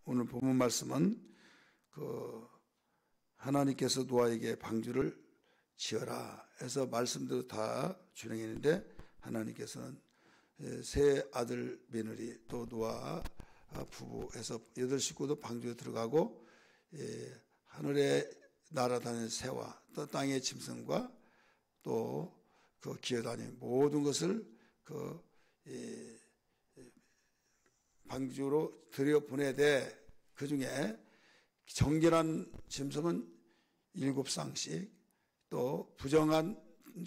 오늘 본문 말씀은 하나님께서 노아에게 방주를 지어라 해서 말씀도 다 준행했는데, 하나님께서는 세 아들 며느리 또 노아 부부 해서 8식구도 방주에 들어가고, 하늘에 날아다니는 새와 또 땅의 짐승과 또 기어다니는 모든 것을 방주로 들여보내되, 그 중에 정결한 짐승은 7쌍씩, 또 부정한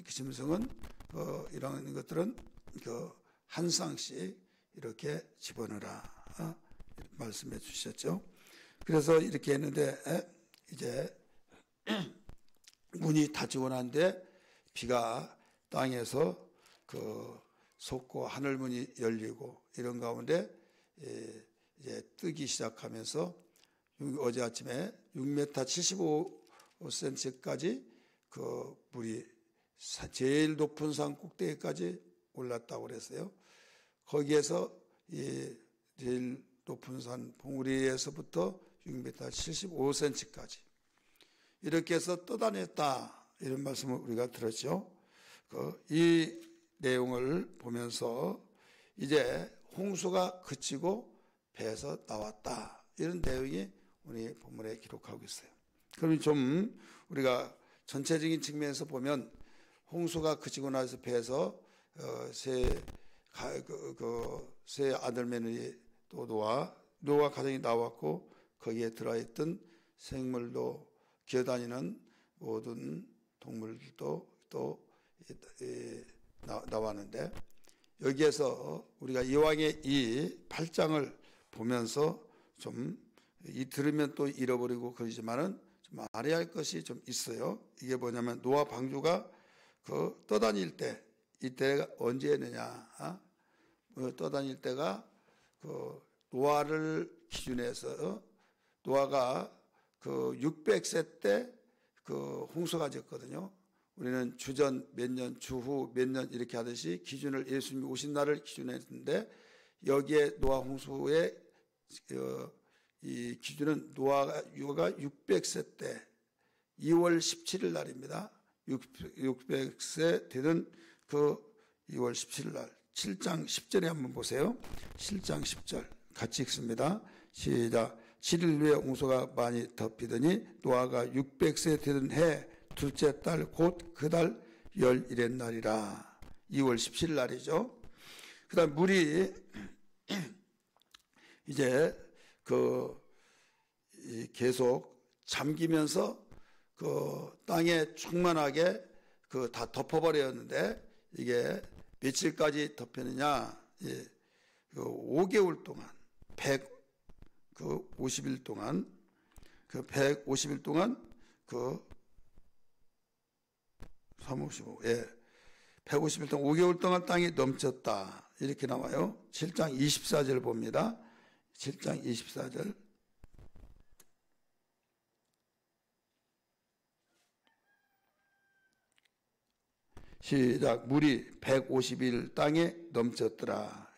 짐승은 이런 것들은 1쌍씩 이렇게 집어넣어라 말씀해 주셨죠. 그래서 이렇게 했는데, 이제 문이 닫히고 난데 비가 땅에서 솟고 하늘문이 열리고 이런 가운데 이제 뜨기 시작하면서 어제 아침에 6m 75cm까지 물이 제일 높은 산 꼭대기까지 올랐다고 그랬어요. 거기에서 제일 높은 산 봉우리에서부터 6m 75cm까지 이렇게 해서 떠다녔다, 이런 말씀을 우리가 들었죠. 이 내용을 보면서 이제 홍수가 그치고 배에서 나왔다, 이런 내용이 우리 본문에 기록하고 있어요. 그럼 좀 우리가 전체적인 측면에서 보면, 홍수가 그치고 나서 배에서 세 아들 며느리 또 노아 가정이 나왔고, 거기에 들어있던 생물도 기어다니는 모든 동물들도 또 나왔는데, 여기에서 우리가 이왕의 이 8장을 보면서 좀 들으면 또 잃어버리고 그러지만은 좀 알아야 할 것이 좀 있어요. 이게 뭐냐면, 노아 방주가 떠다닐 때, 이때가 언제였느냐? 떠다닐 때가 노아를 기준해서 노아가 600세 때 홍수가 졌거든요. 우리는 주전 몇 년, 주후 몇 년 이렇게 하듯이 기준을 예수님이 오신 날을 기준했는데, 여기에 노아 홍수의 이 기준은 노아가 600세 때 2월 17일 날입니다. 600세 되는 2월 17일 날, 7장 10절에 한번 보세요. 7장 10절 같이 읽습니다. 시작. 7일 후에 홍수가 많이 덮이더니 노아가 600세 되던 해 둘째 달 곧 그 달 11의 날이라. 2월 17일 날이죠. 그 다음 물이 이제 계속 잠기면서 땅에 충만하게 다 덮어버렸는데, 이게 며칠까지 덮였느냐? 5개월 동안 150일 동안 150일 동안 355 150일 동안 5개월 동안 땅이 넘쳤다, 이렇게 나와요. 7장 24절 봅니다. 7장 24절 시작. 물이 150일 땅에 넘쳤더라.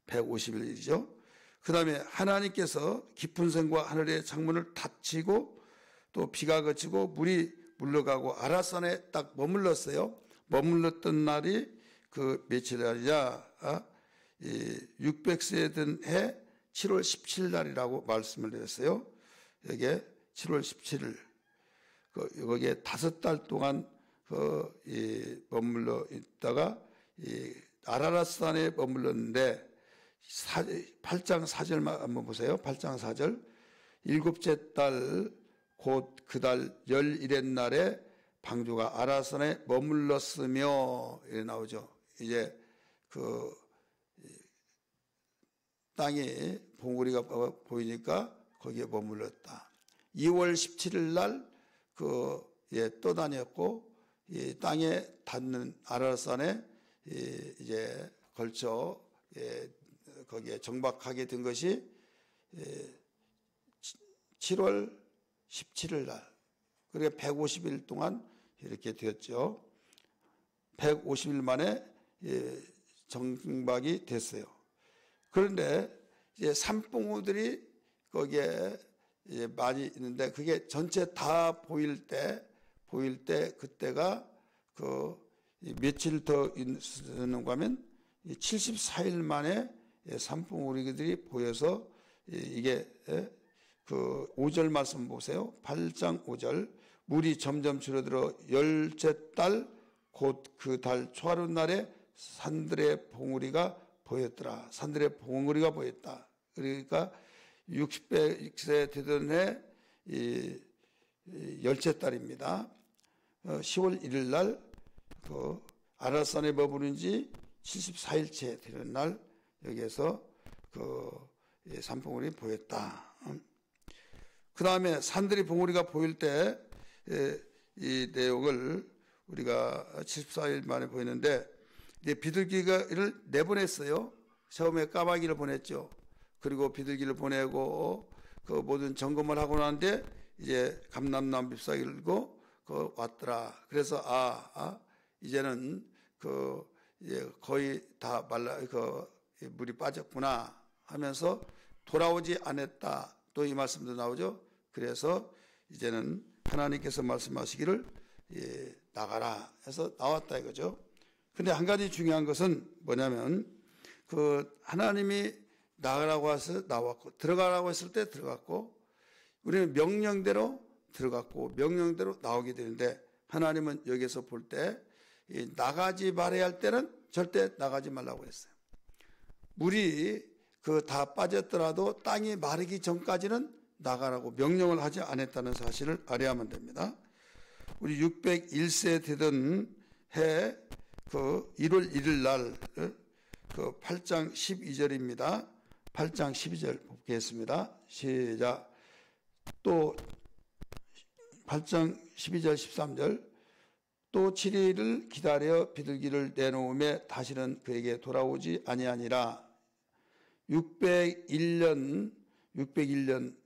150일이죠. 그 다음에 하나님께서 깊은 생과 하늘의 창문을 닫히고 또 비가 그치고 물이 물러가고 아라산에 딱 머물렀어요. 머물렀던 날이 며칠 날이냐? 600세 된 해 7월 17일 날이라고 말씀을 드렸어요. 여기에 7월 17일 거기에 5달 동안 머물러 있다가 아라라산에 머물렀는데, 8장 4절만 한번 보세요. 8장 4절. 7째 달 곧 그 달 11의 날에 방주가 아라산에 머물렀으며, 이렇게 나오죠. 이제 땅에 봉우리가 보이니까 거기에 머물렀다. 2월 17일 날 떠다녔고, 이 땅에 닿는 아라산에 이제 걸쳐 거기에 정박하게 된 것이 7월 17일 날. 그러니까 150일 동안 이렇게 되었죠. 150일 만에 정박이 됐어요. 그런데 이제 산봉우들이 거기에 이제 많이 있는데 그게 전체 다 보일 때 그때가 그 며칠 더 있는가 하면 74일 만에 산봉우리들이 보여서 이게 그 5절 말씀 보세요. 8장 5절 물이 점점 줄어들어 열째 달 곧 그 달 초하루 날에 산들의 봉우리가 보였더라. 산들의 봉우리가 보였다. 그러니까 60세 되던 해 열째 달입니다. 10월 1일 날 그 아라산에 머무른 지 74일째 되는 날 여기에서 그 산봉우리 보였다. 그 다음에 산들이 봉우리가 보일 때 이 내용을 우리가 74일 만에 보이는데 비둘기를 내보냈어요. 처음에 까마귀를 보냈죠. 그리고 비둘기를 보내고 그 모든 점검을 하고 나는데 이제 감람나무 잎사귀를 들고 그 왔더라. 그래서 이제는 그 이제 거의 다 그 물이 빠졌구나 하면서 돌아오지 않았다. 또 이 말씀도 나오죠. 그래서 이제는 하나님께서 말씀하시기를 나가라 해서 나왔다 이거죠. 근데 한 가지 중요한 것은 뭐냐면 그 하나님이 나가라고 해서 나왔고 들어가라고 했을 때 들어갔고 우리는 명령대로 들어갔고 명령대로 나오게 되는데 하나님은 여기서 볼 때 나가지 말아야 할 때는 절대 나가지 말라고 했어요. 물이 그 다 빠졌더라도 땅이 마르기 전까지는 나가라고 명령을 하지 않았다는 사실을 알아야만 됩니다. 우리 601세 되던 해 그 1월 1일 날 그 8장 12절입니다. 8장 12절 보겠습니다. 시작. 또 8장 12절 13절 또 7일을 기다려 비둘기를 내놓음에 다시는 그에게 돌아오지 아니하니라. 601년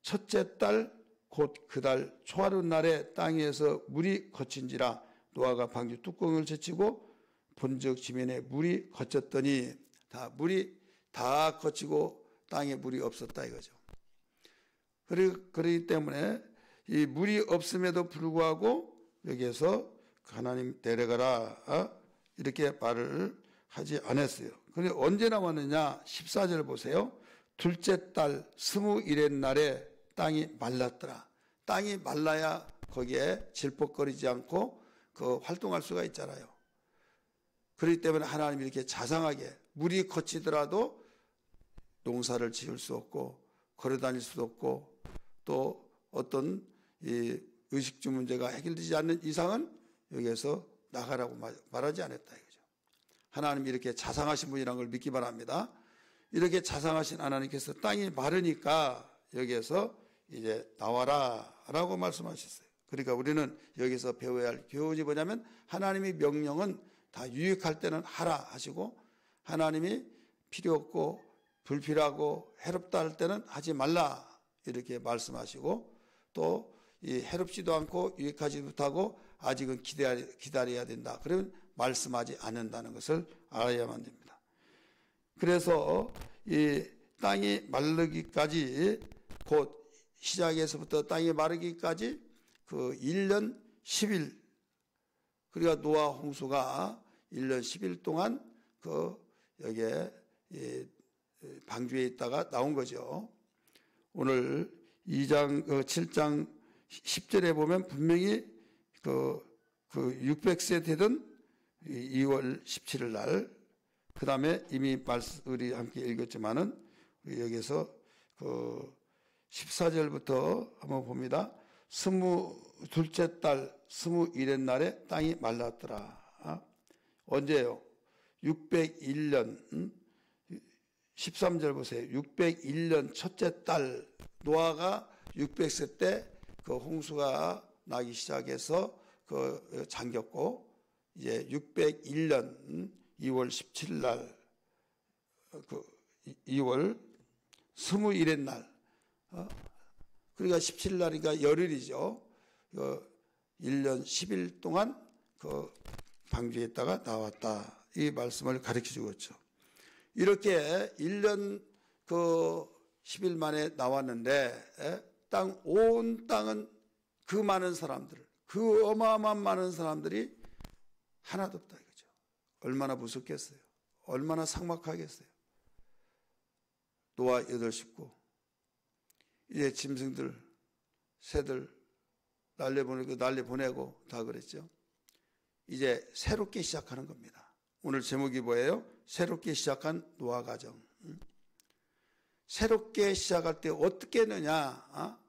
첫째 달 곧 그 달 초하루 날에 땅에서 물이 거친지라. 노아가 방주 뚜껑을 제치고 본즉 지면에 물이 거쳤더니 물이 다 거치고 땅에 물이 없었다 이거죠. 그렇기 때문에 이 물이 없음에도 불구하고 여기에서 하나님 데려가라 이렇게 말을 하지 않았어요. 그런데 언제 나왔느냐? 14절 보세요. 둘째 달 21의 날에 땅이 말랐더라. 땅이 말라야 거기에 질퍽거리지 않고 그 활동할 수가 있잖아요. 그렇기 때문에 하나님이 이렇게 자상하게 물이 거치더라도 농사를 지을 수 없고 걸어다닐 수도 없고 또 어떤 이 의식주 문제가 해결되지 않는 이상은 여기에서 나가라고 말하지 않았다 이거죠. 하나님이 이렇게 자상하신 분이라는 걸 믿기 바랍니다. 이렇게 자상하신 하나님께서 땅이 마르니까 여기에서 이제 나와라 라고 말씀하셨어요. 그러니까 우리는 여기서 배워야 할 교훈이 뭐냐면 하나님의 명령은 다 유익할 때는 하라 하시고 하나님이 필요 없고 불필요하고 해롭다 할 때는 하지 말라 이렇게 말씀하시고 또 이 해롭지도 않고 유익하지 못하고 아직은 기다려야 된다. 그러면 말씀하지 않는다는 것을 알아야만 됩니다. 그래서 이 땅이 마르기까지 곧 시작에서부터 땅이 마르기까지 그 1년 10일 그러니까 노아 홍수가 1년 10일 동안 그 여기에 방주에 있다가 나온 거죠. 오늘 7장 10절에 보면 분명히 그 600세 되던 2월 17일 날 그 다음에 이미 우리 함께 읽었지만은 여기서 그 14절부터 한번 봅니다. 22째 달 21의 날에 땅이 말랐더라. 언제요? 601년 13절 보세요. 601년 첫째 달 노아가 600세 때 그 홍수가 나기 시작해서 그 잠겼고 이제 601년 2월 17일 날 그 2월 21일 날 그러니까 17일 날이니까 열흘이죠. 1년 10일 동안 그 방주에 있다가 나왔다. 이 말씀을 가르쳐 주고 있죠. 이렇게 1년 그 10일 만에 나왔는데 온 땅은 그 많은 사람들, 그 어마어마한 많은 사람들이 하나도 없다 이거죠. 얼마나 무섭겠어요. 얼마나 삭막하겠어요. 노아 8식구, 이제 짐승들, 새들 날려보내고 다 그랬죠. 이제 새롭게 시작하는 겁니다. 오늘 제목이 뭐예요? 새롭게 시작한 노아 가정. 새롭게 시작할 때 어떻게 했느냐?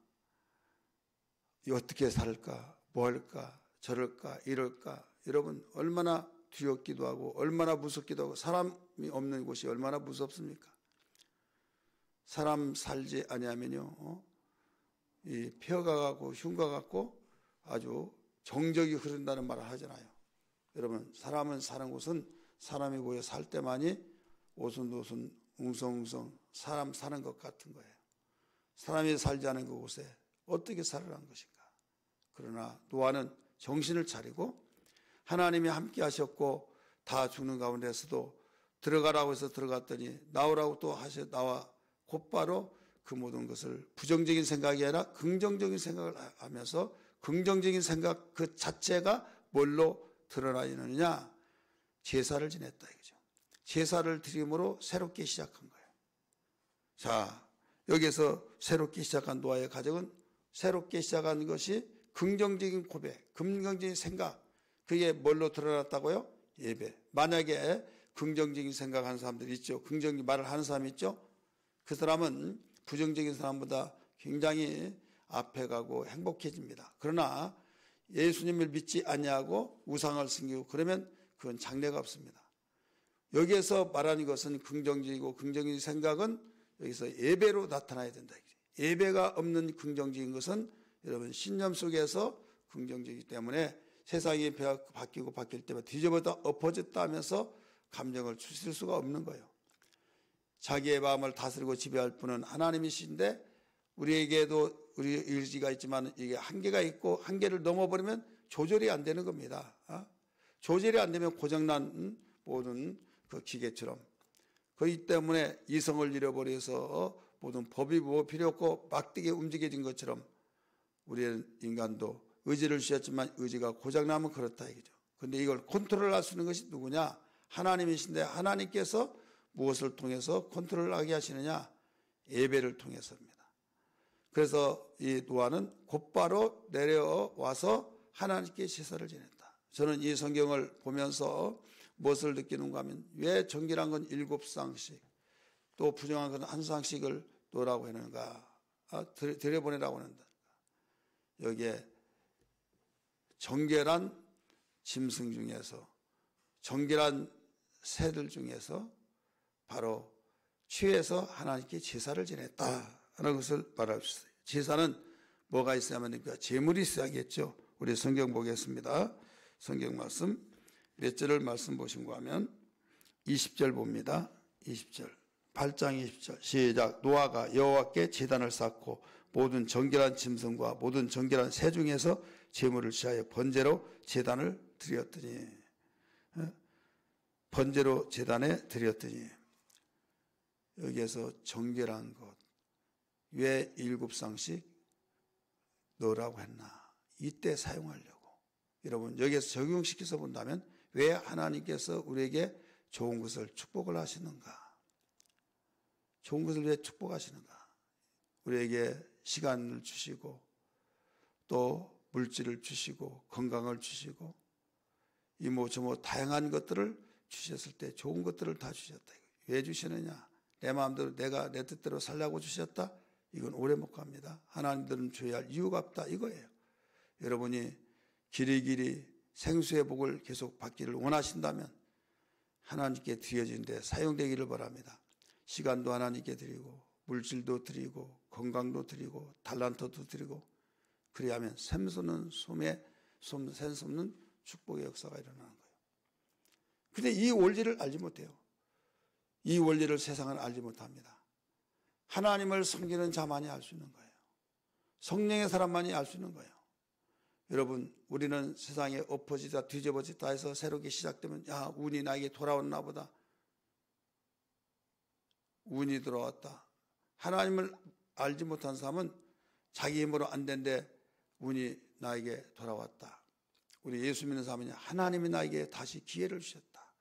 어떻게 살까? 뭐 할까? 저럴까? 이럴까? 여러분 얼마나 두렵기도 하고 얼마나 무섭기도 하고 사람이 없는 곳이 얼마나 무섭습니까? 사람 살지 아니하면요, 이 폐허가 같고 흉가 같고 아주 정적이 흐른다는 말을 하잖아요. 여러분 사람은 사는 곳은 사람이 모여 살 때만이 오순도순 웅성웅성 사람 사는 것 같은 거예요. 사람이 살지 않은 그곳에 어떻게 살으라는 것인가. 그러나 노아는 정신을 차리고 하나님이 함께 하셨고 다 죽는 가운데서도 들어가라고 해서 들어갔더니 나오라고 또 나와 곧바로 그 모든 것을 부정적인 생각이 아니라 긍정적인 생각을 하면서 긍정적인 생각 그 자체가 뭘로 드러나 있느냐? 제사를 지냈다 이거죠. 제사를 드림으로 새롭게 시작한 거예요. 자, 여기서 새롭게 시작한 노아의 가정은 새롭게 시작한 것이 긍정적인 고백, 긍정적인 생각, 그게 뭘로 드러났다고요? 예배. 만약에 긍정적인 생각하는 사람들이 있죠. 긍정적인 말을 하는 사람이 있죠. 그 사람은 부정적인 사람보다 굉장히 앞에 가고 행복해집니다. 그러나 예수님을 믿지 아니하고 우상을 섬기고 그러면 그건 장래가 없습니다. 여기에서 말하는 것은 긍정적이고 긍정적인 생각은 여기서 예배로 나타나야 된다. 예배가 없는 긍정적인 것은 여러분 신념 속에서 긍정적이기 때문에 세상이 바뀌고 바뀔 때마다 뒤집어다 엎어졌다 하면서 감정을 추스릴 수가 없는 거예요. 자기의 마음을 다스리고 지배할 분은 하나님이신데 우리에게도 우리 의지가 있지만 이게 한계가 있고 한계를 넘어버리면 조절이 안 되는 겁니다. 조절이 안 되면 고장난 모든 그 기계처럼 그렇기 때문에 이성을 잃어버려서 모든 법이 뭐 필요 없고 막대기에 움직여진 것처럼 우리의 인간도 의지를 주셨지만 의지가 고장나면 그렇다 이거죠. 그런데 이걸 컨트롤할 수 있는 것이 누구냐? 하나님이신데 하나님께서 무엇을 통해서 컨트롤하게 하시느냐? 예배를 통해서입니다. 그래서 이 노아는 곧바로 내려와서 하나님께 제사를 지냈다. 저는 이 성경을 보면서 무엇을 느끼는가 하면 왜 정결한 건 7쌍씩 또 부정한 건 1쌍씩을 놓으라고 하는가, 들여보내라고 하는가. 여기에 정결한 짐승 중에서 정결한 새들 중에서 바로 취해서 하나님께 제사를 지냈다는 것을 말할 수 있어요. 제사는 뭐가 있어야만 됩니까? 제물이 있어야겠죠. 우리 성경 보겠습니다. 성경 말씀 몇 절을 말씀 보신가 하면 20절 봅니다. 20절 8장 20절 시작. 노아가 여호와께 제단을 쌓고 모든 정결한 짐승과 모든 정결한 새 중에서 제물을 취하여 번제로 제단을 드렸더니 번제로 제단에 드렸더니 여기에서 정결한 것 왜 7쌍씩 넣으라고 했나? 이때 사용하려고. 여러분 여기에서 적용시켜서 본다면 왜 하나님께서 우리에게 좋은 것을 축복을 하시는가? 좋은 것을 왜 축복하시는가? 우리에게 시간을 주시고 또 물질을 주시고 건강을 주시고 이모저모 다양한 것들을 주셨을 때 좋은 것들을 다 주셨다. 왜 주시느냐? 내 마음대로 내가 내 뜻대로 살라고 주셨다? 이건 오래 못 갑니다. 하나님들은 줘야 할 이유가 없다 이거예요. 여러분이 길이길이 생수의 복을 계속 받기를 원하신다면 하나님께 드려진 데 사용되기를 바랍니다. 시간도 하나님께 드리고 물질도 드리고 건강도 드리고 달란트도 드리고 그래야 하면 샘솟는 샘솟는 축복의 역사가 일어나는 거예요. 그런데 이 원리를 알지 못해요. 이 원리를 세상은 알지 못합니다. 하나님을 섬기는 자만이 알 수 있는 거예요. 성령의 사람만이 알 수 있는 거예요. 여러분 우리는 세상에 엎어지다 뒤집어지다 해서 새롭게 시작되면 야 운이 나에게 돌아왔나 보다. 운이 들어왔다. 하나님을 알지 못한 사람은 자기 힘으로 안 된데 운이 나에게 돌아왔다. 우리 예수 믿는 사람은 하나님이 나에게 다시 기회를 주셨다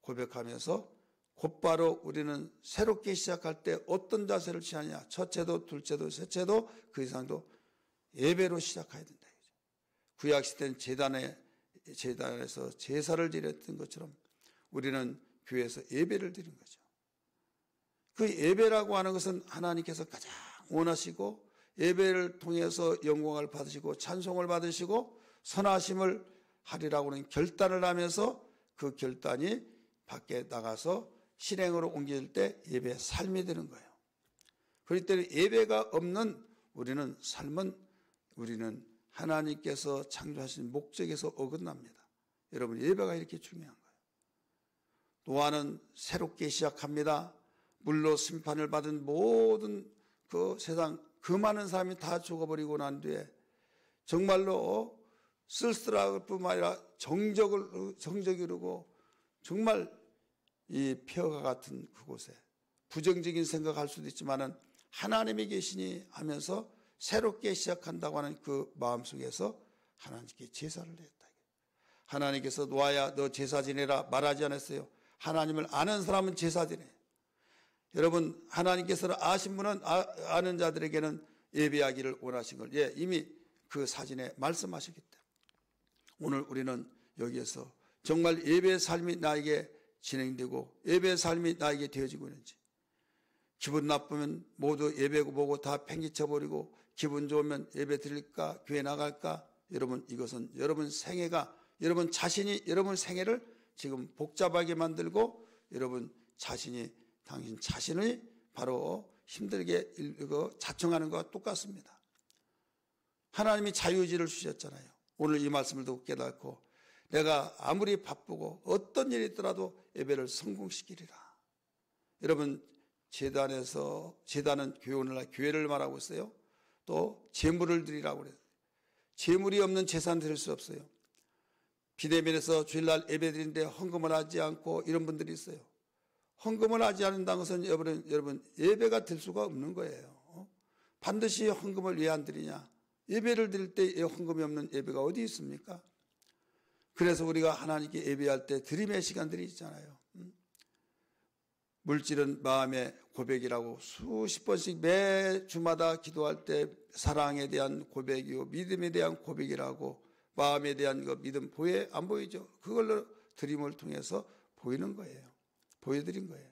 고백하면서 곧바로 우리는 새롭게 시작할 때 어떤 자세를 취하냐. 첫째도 둘째도 셋째도 그 이상도 예배로 시작해야 된다. 구약시대는 제단에서 제사를 드렸던 것처럼 우리는 교회에서 예배를 드린 거죠. 그 예배라고 하는 것은 하나님께서 가장 원하시고 예배를 통해서 영광을 받으시고 찬송을 받으시고 선하심을 하리라고 하는 결단을 하면서 그 결단이 밖에 나가서 실행으로 옮길 때 예배의 삶이 되는 거예요. 그렇기 때문에 예배가 없는 우리는 삶은 우리는 하나님께서 창조하신 목적에서 어긋납니다. 여러분 예배가 이렇게 중요한 거예요. 노아는 새롭게 시작합니다. 물로 심판을 받은 모든 그 세상 그 많은 사람이 다 죽어버리고 난 뒤에 정말로 쓸쓸할 뿐만 아니라 정적이 이르고 정말 이 폐허가 같은 그곳에 부정적인 생각할 수도 있지만은 하나님이 계시니 하면서 새롭게 시작한다고 하는 그 마음속에서 하나님께 제사를 드렸다. 하나님께서 노아야 너 제사 지내라 말하지 않았어요. 하나님을 아는 사람은 제사 지내. 여러분 하나님께서는 아신 분은 아는 자들에게는 예배하기를 원하신 걸 이미 그 사진에 말씀하셨기 때문에 오늘 우리는 여기에서 정말 예배의 삶이 나에게 진행되고 예배의 삶이 나에게 되어지고 있는지 기분 나쁘면 모두 예배 보고 다 팽개쳐버리고 기분 좋으면 예배 드릴까 교회 나갈까 여러분 이것은 여러분 생애가 여러분 자신이 여러분 생애를 지금 복잡하게 만들고 여러분 자신이 당신 자신을 바로 힘들게 자청하는 것과 똑같습니다. 하나님이 자유의지를 주셨잖아요. 오늘 이 말씀을 듣고 깨닫고 내가 아무리 바쁘고 어떤 일이 있더라도 예배를 성공시키리라. 여러분 제단은 교회를 말하고 있어요. 또 제물을 드리라고 그래요. 제물이 없는 제사는 드릴 수 없어요. 비대면에서 주일날 예배 드리는데 헌금을 하지 않고 이런 분들이 있어요. 헌금을 하지 않는다는 것은 여러분 예배가 될 수가 없는 거예요. 반드시 헌금을 왜 안 드리냐. 예배를 드릴 때 헌금이 없는 예배가 어디 있습니까? 그래서 우리가 하나님께 예배할 때 드림의 시간들이 있잖아요. 물질은 마음의 고백이라고 수십 번씩 매 주마다 기도할 때 사랑에 대한 고백이요 믿음에 대한 고백이라고 마음에 대한 그 믿음 안 보이죠? 그걸로 드림을 통해서 보이는 거예요. 보여드린 거예요.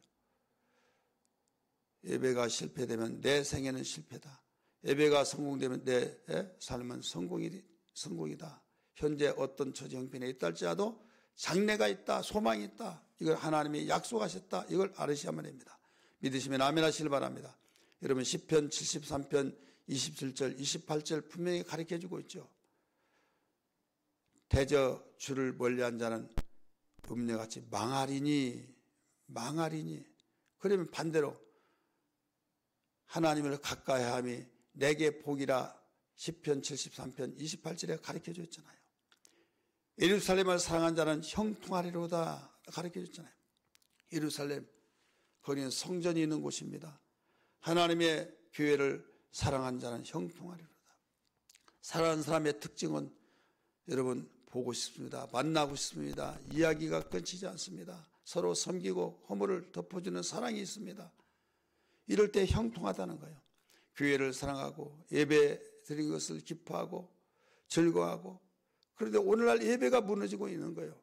예배가 실패되면 내 생애는 실패다. 예배가 성공되면 내 삶은 성공이다. 현재 어떤 처지 형편에 있다 할지라도 장래가 있다. 소망이 있다. 이걸 하나님이 약속하셨다. 이걸 알으셔야만 합니다. 믿으시면 아멘 하시길 바랍니다. 여러분 시편 73편 27절 28절 분명히 가르쳐주고 있죠. 대저 주를 멀리한 자는 음녀같이 망하리니. 그러면 반대로 하나님을 가까이함이 내게 복이라 시편 73편 28절에 가르쳐져 있잖아요. 예루살렘을 사랑한 자는 형통하리로다 가르쳐 줬잖아요. 예루살렘 거기는 성전이 있는 곳입니다. 하나님의 교회를 사랑한 자는 형통하리로다. 사랑하는 사람의 특징은 여러분 보고 싶습니다. 만나고 싶습니다. 이야기가 끊이지 않습니다. 서로 섬기고 허물을 덮어주는 사랑이 있습니다. 이럴 때 형통하다는 거예요. 교회를 사랑하고 예배 드린 것을 기뻐하고 즐거워하고 그런데 오늘날 예배가 무너지고 있는 거예요.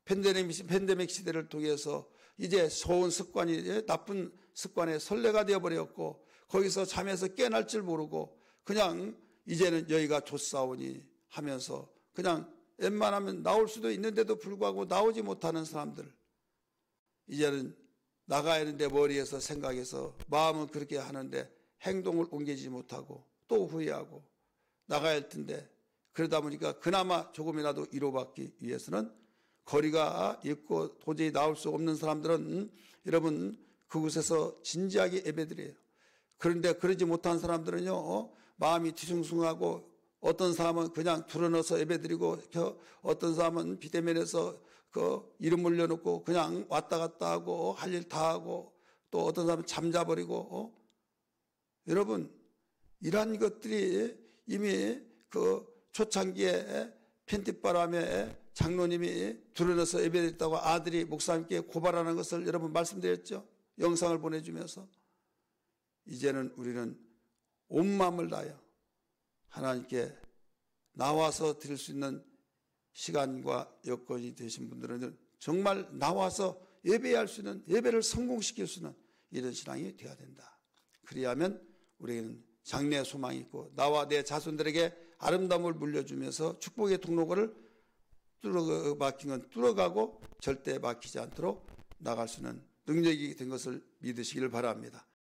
팬데믹 시대를 통해서 이제 좋은 습관이 나쁜 습관의 선례가 되어버렸고 거기서 잠에서 깨어날 줄 모르고 그냥 이제는 여기가 좋사오니 하면서 그냥 웬만하면 나올 수도 있는데도 불구하고 나오지 못하는 사람들 이제는 나가야 하는데 머리에서 생각해서 마음은 그렇게 하는데 행동을 옮기지 못하고 또 후회하고 나가야 할 텐데 그러다 보니까 그나마 조금이라도 위로받기 위해서는 거리가 있고 도저히 나올 수 없는 사람들은 여러분 그곳에서 진지하게 예배드려요. 그런데 그러지 못한 사람들은요 마음이 뒤숭숭하고 어떤 사람은 그냥 드러넣어서 예배드리고 어떤 사람은 비대면에서 그 이름 올려놓고 그냥 왔다 갔다 하고 할 일 다 하고 또 어떤 사람은 잠자버리고 여러분, 이러한 것들이 이미 그 초창기에 펜티바람에 장로님이 드러내서 예배드렸다고 아들이 목사님께 고발하는 것을 여러분 말씀드렸죠. 영상을 보내주면서. 이제는 우리는 온 마음을 다하여 하나님께 나와서 드릴 수 있는 시간과 여건이 되신 분들은 정말 나와서 예배할 수 있는, 예배를 성공시킬 수 있는 이런 신앙이 되어야 된다. 그리하면 우리는 장래의 소망이 있고 나와 내 자손들에게 아름다움을 물려주면서 축복의 통로를 막힌 건 뚫어가고 절대 막히지 않도록 나갈 수 있는 능력이 된 것을 믿으시기를 바랍니다.